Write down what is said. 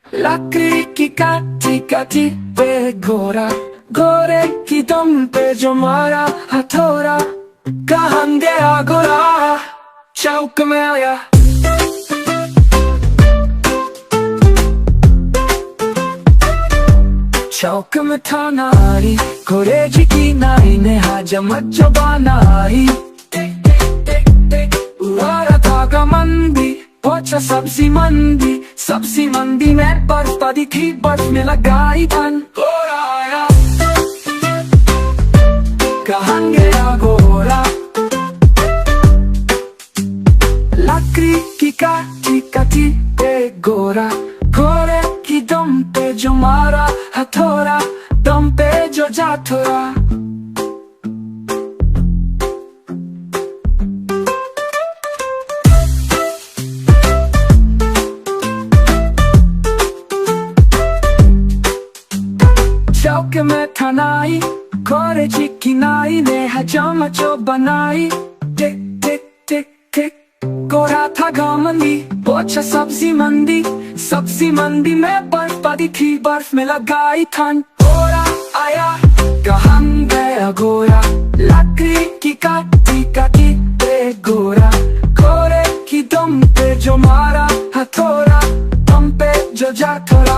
लकड़ी की काटी काटी पे घोड़ा, घोड़े की दम पे जो मारा हथौड़ा। कहाँ गया घोड़ा, चौक में आया। चौक में था नारी, घोड़े जी की नाई ने हजमत जो बनाई। उड़ा था मंदी, पहुंचा सब्जी मंडी। सब्जी मंडी में बर्फ पड़ी थी, बर्फ में लगाई धन। घोड़ा आया, कहाँ गया घोड़ा। लकड़ी की काटी काटी पे घोड़ा, घोड़े की दम पे जो मारा हथौड़ा। दम पे जो जा थोड़ा। चौक में था नाई, घोड़े जी की नाई ने हजमत जो बनाई। टिक टिक टिक टिक घोड़ा था घमंडी, पहुंचा सब्जी मंडी। सब्जी मंडी में बर्फ पड़ी थी, बर्फ में लगाई ठंड। घोड़ा आया, कहाँ गया घोड़ा। लकड़ी की काटी काटी पे घोड़ा, घोड़े की दम पे जो मारा हथौड़ा। दम पे जो जा थोड़ा।